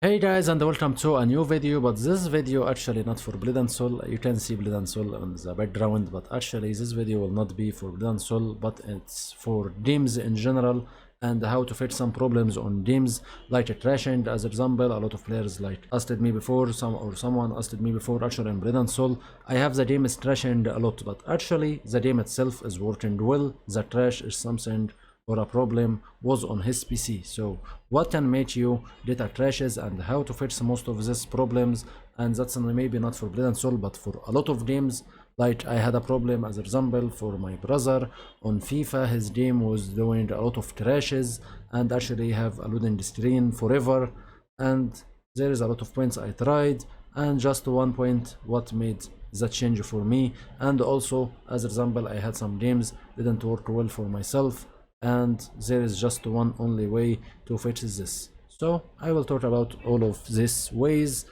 Hey guys, and welcome to a new video, but this video actually not for Blood and Soul. You can see Blood and Soul on the background, but actually this video will not be for Blood and Soul, but it's for games in general and how to fix some problems on games like trashing. As example, a lot of players like asked me before, someone asked me before. Actually in Blood and Soul I have the game is trashing a lot, but actually the game itself is working well. The trash is something or a problem was on his PC. So what can make you data crashes and how to fix most of these problems, and that's maybe not for Blood and Soul but for a lot of games. Like I had a problem as example for my brother on FIFA. His game was doing a lot of crashes and actually have a loading screen forever, and there is a lot of points I tried and just one point what made that change for me. And also as example I had some games didn't work well for myself, and there is just one only way to fix this. So I will talk about all of these ways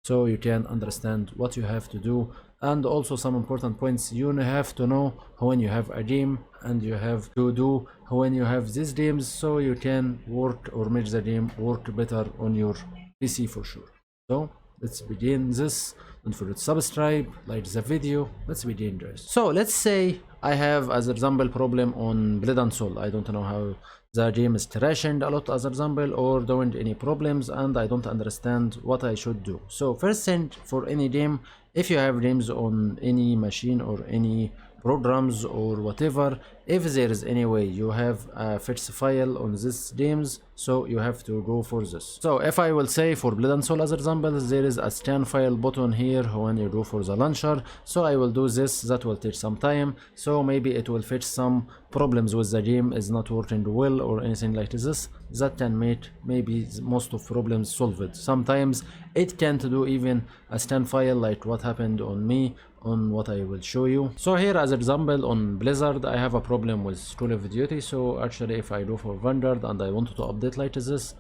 so you can understand what you have to do, and also some important points you have to know when you have a game and you have to do when you have these games, so you can work or make the game work better on your PC for sure. So let's begin this. Don't forget to subscribe, like the video. Let's begin guys. So let's say I have as example problem on Blood and Soul. I don't know how the game is crashing a lot as example or doing any problems, and I don't understand what I should do. So first thing, for any game, if you have games on any machine or any programs or whatever, if there is any way you have a fix file on these games, so you have to go for this. So if I will say for Blood and Soul as example, there is a scan file button here when you go for the launcher. So I will do this. That will take some time, so maybe it will fix some problems with the game is not working well or anything like this. That can make maybe most of problems solved. Sometimes it can't do even a scan file like what happened on me on what I will show you. So here as example on Blizzard I have a problem with Call of Duty. So actually if I go for Vanguard and I wanted to update like this,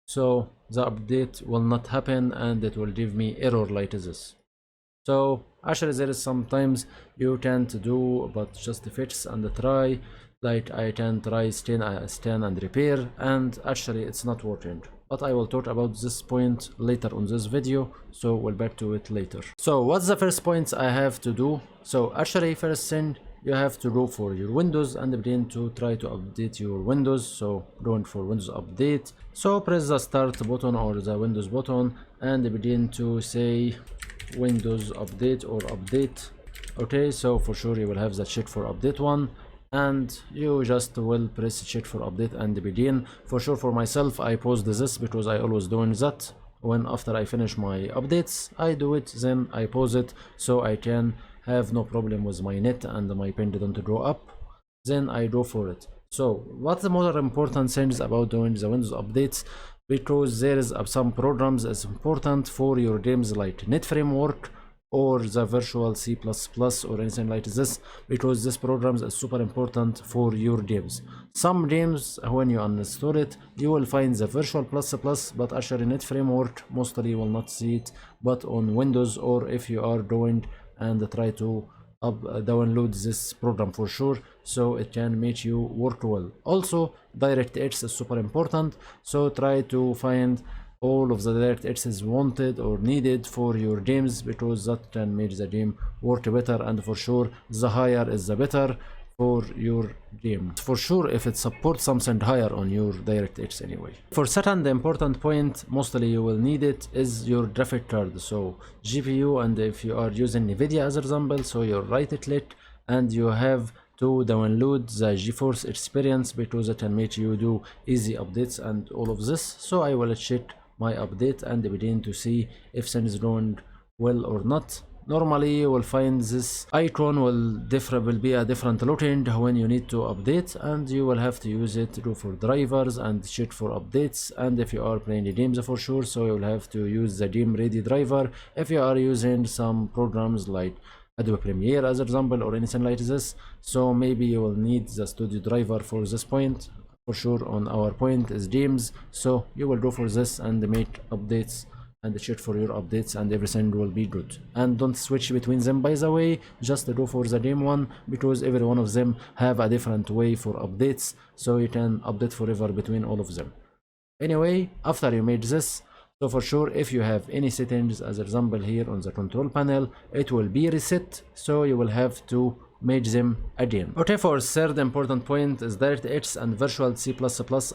so the update will not happen and it will give me error like this. So actually there is sometimes you can't do but just fix and try, like I can try scan and repair, and actually it's not working. But I will talk about this point later on this video, so we'll back to it later. So what's the first point I have to do? So actually first thing, you have to go for your Windows and begin to try to update your Windows. So going for Windows update, so press the start button or the Windows button and begin to say Windows update or update. Okay, so for sure you will have the check for update one, and you just will press check for update and begin. For sure for myself I paused this because I always doing that. When after I finish my updates I do it, then I pause it so I can have no problem with my net and my pen didn't go up, then I go for it. So what's the more important things about doing the Windows updates? Because there is some programs is important for your games like Net Framework or the virtual C++ or anything like this, because this program is super important for your games. Some games when you uninstall it you will find the virtual ++, but actually Net Framework mostly you will not see it, but on Windows, or if you are going and try to download this program for sure, so it can make you work well. Also DirectX is super important, so try to find all of the DirectX is wanted or needed for your games, because that can make the game work better, and for sure the higher is the better for your game. For sure if it supports something higher on your DirectX anyway. For second important point, mostly you will need it, is your graphic card, so GPU, and if you are using NVIDIA as example, so you right click and you have to download the GeForce Experience, because it can make you do easy updates and all of this. So I will check my update and begin to see if things going well or not. Normally you will find this icon will be a different looking when you need to update, and you will have to use it to go for drivers and check for updates. And if you are playing the games for sure, so you will have to use the game ready driver. If you are using some programs like Adobe Premiere as example or anything like this, so maybe you will need the studio driver for this point. For sure on our point is games, so you will go for this and make updates and check for your updates and everything will be good. And don't switch between them, by the way, just go for the game one, because every one of them have a different way for updates, so you can update forever between all of them. Anyway, after you made this, So for sure, if you have any settings, as example here on the control panel, it will be reset, so you will have to make them again. Okay, for third important point is DirectX and Virtual C++.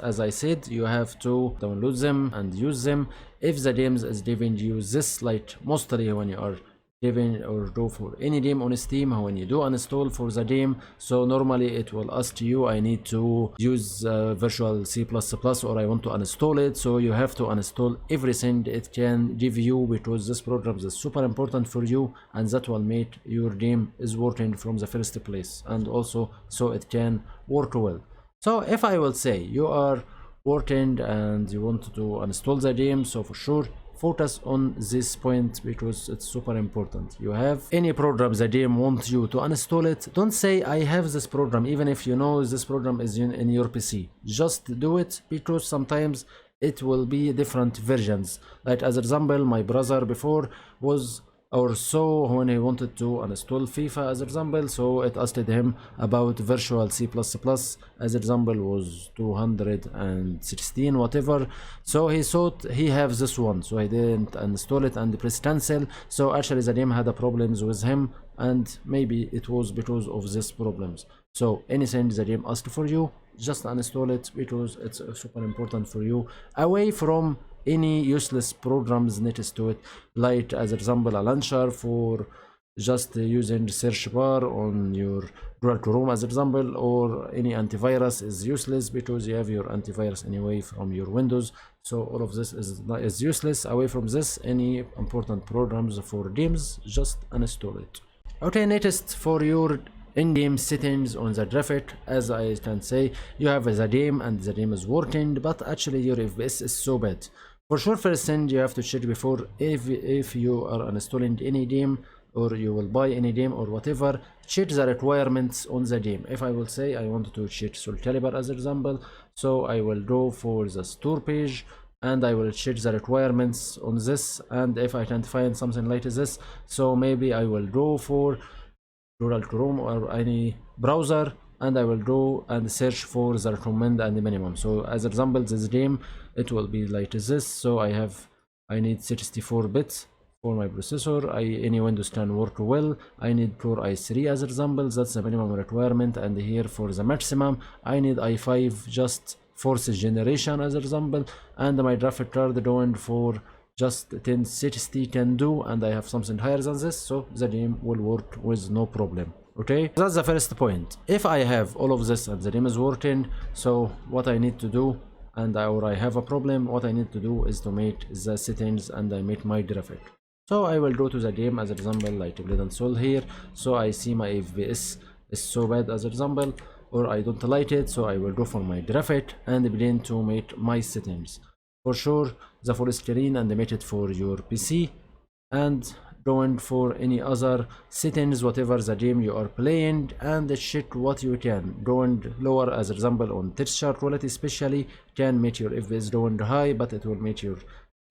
As I said, you have to download them and use them. If the games is giving you this, like mostly when you are giving or do for any game on Steam, when you do uninstall for the game, so normally it will ask you, I need to use Virtual C++ or I want to uninstall it. So you have to uninstall everything it can give you, because this program is super important for you, and that will make your game is working from the first place, and also so it can work well. So if I will say you are working and you want to uninstall the game, so for sure focus on this point, because it's super important. You have any program the game wants you to uninstall it, don't say I have this program, even if you know this program is in your PC. Just do it, because sometimes it will be different versions. Like as example, my brother before was or so when he wanted to uninstall FIFA as example, so it asked him about Virtual C++, as example was 216 whatever, so he thought he has this one, so he didn't install it and press cancel. So actually the game had a problems with him, and maybe it was because of these problems. So anything the game asked for you, just uninstall it, because it's super important for you, away from any useless programs next to it, like as example a launcher for just using search bar on your Google Chrome as example, or any antivirus is useless, because you have your antivirus anyway from your Windows. So all of this is useless. Away from this, any important programs for games, just uninstall it. Okay, next for your in-game settings on the graphic, as I can say, you have the game and the game is working, but actually your FPS is so bad. For sure, first thing you have to check before if you are installing any game or you will buy any game or whatever, check the requirements on the game. If I will say I want to check Soul Calibur as example, so I will go for the store page and I will check the requirements on this, and if I can't find something like this, so maybe I will go for Google Chrome or any browser, and I will go and search for the recommend and the minimum. So as example, this game it will be like this. So I need 64 bits for my processor. Any Windows can work well. I need Core i3 as example, that's the minimum requirement, and here for the maximum I need i5 just fourth generation as example, and my graphic card going for just 1060 can do, and I have something higher than this, so the game will work with no problem. Okay, that's the first point. If I have all of this and the game is working, so what I need to do, or I have a problem, what I need to do is to make the settings and I make my graphic. So I will go to the game as example, like Blade & Soul here. So I see my FPS is so bad as example, or I don't like it, so I will go for my graphic and begin to make my settings. For sure, the full screen and make it for your PC, and going for any other settings whatever the game you are playing, and check what you can. Going lower as example on texture quality especially can make your FPS going high, but it will make your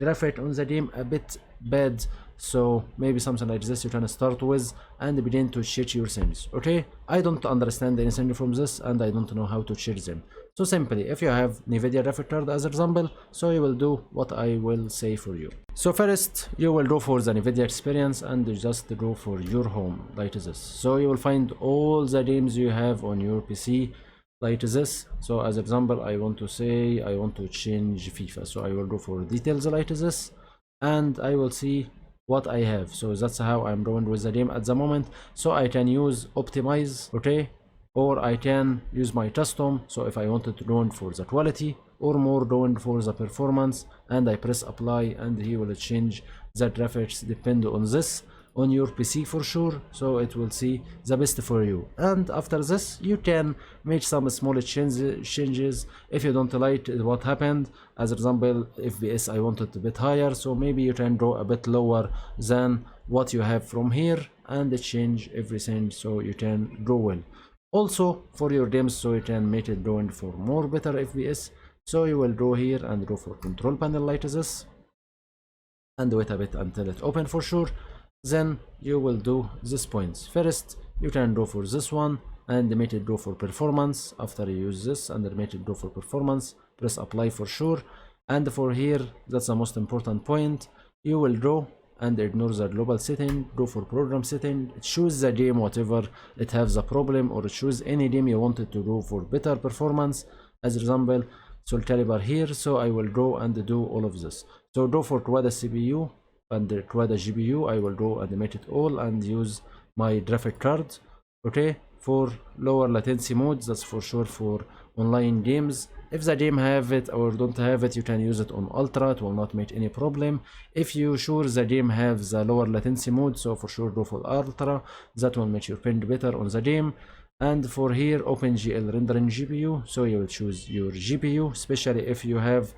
graphic on the game a bit bad. So maybe something like this you can start with and begin to check your things. Okay, I don't understand anything from this and I don't know how to check them. So simply, if you have NVIDIA graphic card as example, so you will do what I will say for you. So first you will go for the NVIDIA experience and you just go for your home like this. So you will find all the games you have on your PC like this. So as example, I want to say I want to change FIFA, so I will go for details like this and I will see what I have. So that's how I'm going with the game at the moment. So I can use optimize, okay, or I can use my custom. So if I wanted to go for the quality or more going for the performance, and I press apply, and he will change the graphics depend on this on your PC for sure, so it will see the best for you. And after this you can make some small changes if you don't like what happened. As example, FPS I want it a bit higher, so maybe you can go a bit lower than what you have from here and change everything so you can go well. Also for your games, so you can make it going for more better FPS, so you will go here and go for control panel like this and wait a bit until it open for sure. Then you will do these points. First you can go for this one and make it go for performance. After you use this and make it go for performance, press apply for sure. And for here, that's the most important point. You will draw and ignore the global setting, go for program setting, choose the game whatever it has a problem, or choose any game you wanted to go for better performance. As example, Soul Calibur here, so I will go and do all of this. So go for Quad CPU and Quad GPU, I will go animate it all and use my graphic card. Okay, for lower latency modes, that's for sure for online games. If the game have it or don't have it, you can use it on ultra, it will not make any problem. If you sure the game have the lower latency mode, so for sure go for ultra, that will make your ping better on the game. And for here, OpenGL rendering GPU, so you will choose your GPU, especially if you have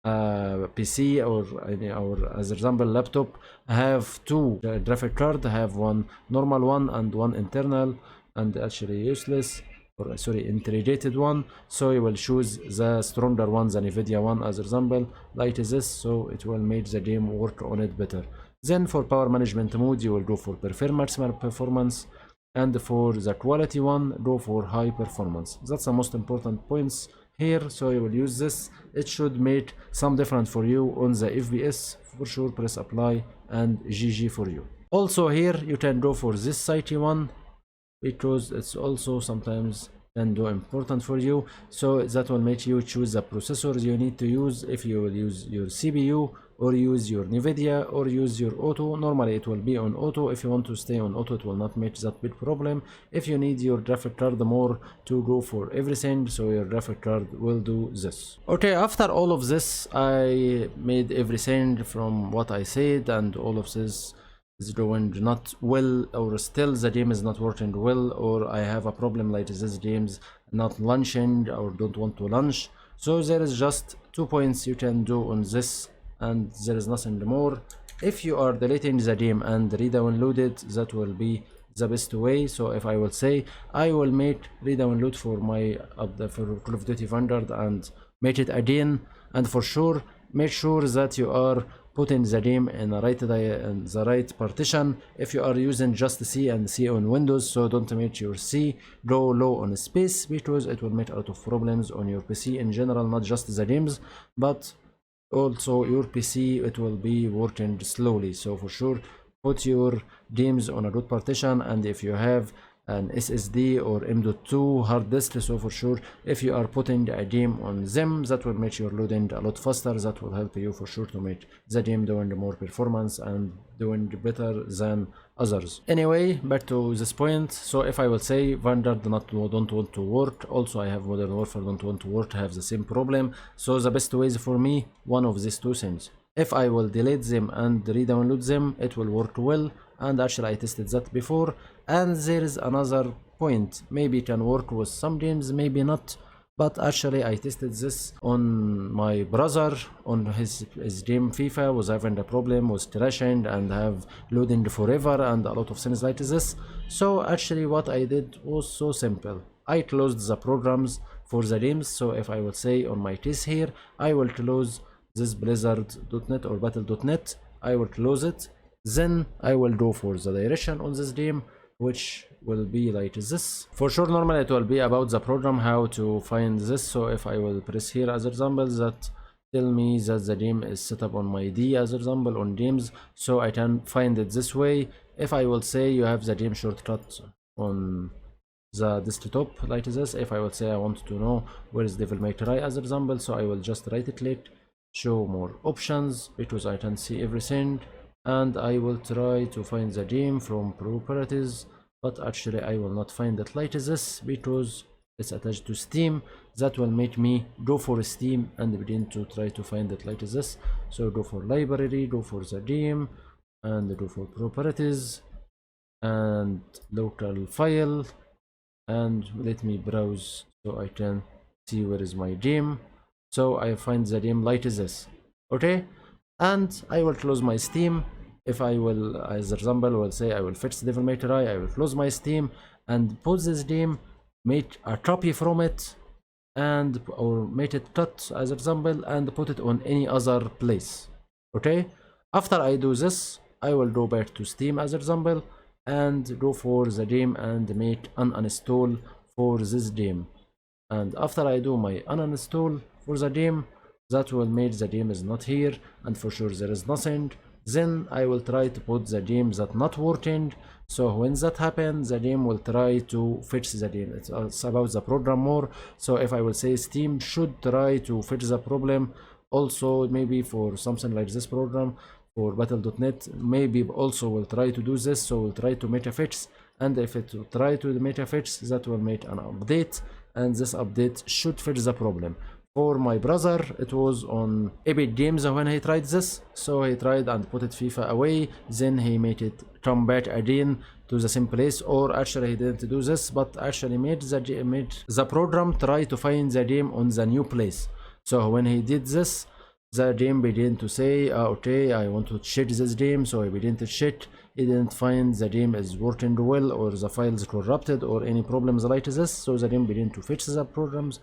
PC or as example laptop have two graphic card, have one normal one and one internal and actually useless, or sorry, integrated one. So you will choose the stronger one, the NVIDIA one as example, like this, so it will make the game work on it better. Then for power management mode, you will go for maximum performance, and for the quality one, go for high performance. That's the most important points here, so you will use this. It should make some difference for you on the FPS. For sure, press apply and GG for you. Also here you can go for this site one, because it's also sometimes can do important for you, so that will make you choose the processors you need to use. If you will use your CPU or use your NVIDIA or use your auto, normally it will be on auto. If you want to stay on auto, it will not make that big problem. If you need your graphic card more to go for everything, so your graphic card will do this. Okay, after all of this, I made everything from what I said, and all of this is going not well, or still the game is not working well, or I have a problem like this game's not launching or don't want to launch. So there is just 2 points you can do on this, and there is nothing more. If you are deleting the game and re-download it, that will be the best way. So if I will say I will make re-download for my for Call of Duty Vanguard and make it again, and for sure make sure that you are putting the game in the right partition. If you are using just C and C on Windows, so don't make your C go low on space, because it will make a lot of problems on your PC in general, not just the games, but also your PC, it will be working slowly. So for sure put your games on a good partition, and if you have an SSD or M.2 hard disk, so for sure if you are putting a game on them, that will make your loading a lot faster. That will help you for sure to make the game doing more performance and doing better than others. Anyway, back to this point. So if I will say Vanguard don't want to work, also I have Modern Warfare don't want to work, have the same problem. So the best ways for me, one of these two things. If I will delete them and re-download them, it will work well, and actually I tested that before. And there is another point, maybe it can work with some games, maybe not, but actually I tested this on my brother, on his game FIFA was having a problem, was crashing and have loading forever and a lot of things like this. So actually what I did was so simple. I closed the programs for the games. So if I will say on my case here, I will close this blizzard.net or battle.net, I will close it. Then I will go for the direction on this game, which will be like this. For sure normally it will be about the program, how to find this. So if I will press here as example, that tell me that the game is set up on my D as example on games, so I can find it this way. If I will say you have the game shortcut on the desktop like this, if I will say I want to know where is Devil May Cry as example, so I will just right click, show more options, because I can see everything, and I will try to find the game from properties, but actually I will not find it like this because it's attached to Steam. That will make me go for Steam and begin to try to find it like this. So go for library, go for the game, and go for properties and local file, and let me browse so I can see where is my game. So I find the game like this, okay, and I will close my Steam. If I will, as example, will say I will fetch Devil May Cry, I will close my Steam and put this game, make a copy from it, and or make it cut as example, and put it on any other place. Okay, after I do this, I will go back to Steam as example and go for the game and make an uninstall for this game. And after I do my uninstall for the game, that will make the game is not here, and for sure there is nothing. Then I will try to put the game that not working. So when that happens, the game will try to fix the game. It's about the program more. So if I will say Steam should try to fix the problem, also maybe for something like this program for battle.net, maybe also will try to do this. So we'll try to make a fix, and if it will try to make a fix, that will make an update, and this update should fix the problem. For my brother, it was on Epic Games when he tried this. So he tried and put it FIFA away, then he made it come back again to the same place, or actually he didn't do this, but actually made the program try to find the game on the new place. So when he did this, the game began to say, okay, I want to check this game. So he began to check. He didn't find the game is working well, or the files corrupted, or any problems like this. So the game began to fix the programs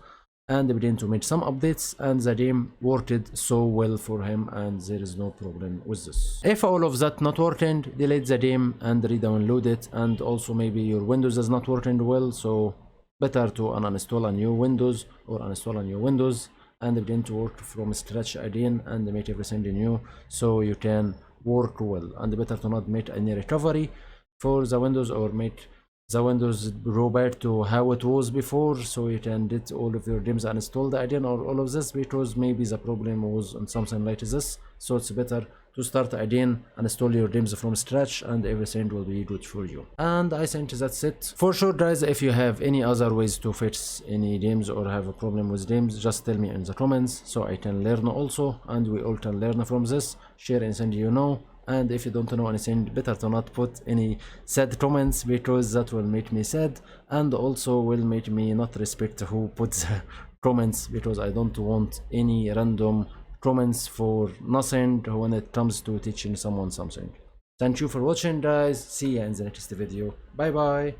and began to make some updates, and the game worked so well for him, and there is no problem with this. If all of that not working, delete the game and re-download it. And also maybe your Windows is not working well, so better to uninstall a new Windows or uninstall a new Windows and begin to work from scratch again and make everything new, so you can work well. And better to not make any recovery for the Windows, or make the Windows go back to how it was before, so you can get all of your games installed again, or all of this, because maybe the problem was on something like this. So it's better to start again and install your games from scratch, and everything will be good for you. And I think that's it. For sure guys, if you have any other ways to fix any games or have a problem with games, just tell me in the comments, so I can learn also, and we all can learn from this. Share anything you know. And if you don't know anything, better to not put any sad comments, because that will make me sad, and also will make me not respect who puts comments, because I don't want any random comments for nothing when it comes to teaching someone something. Thank you for watching guys. See you in the next video. Bye bye.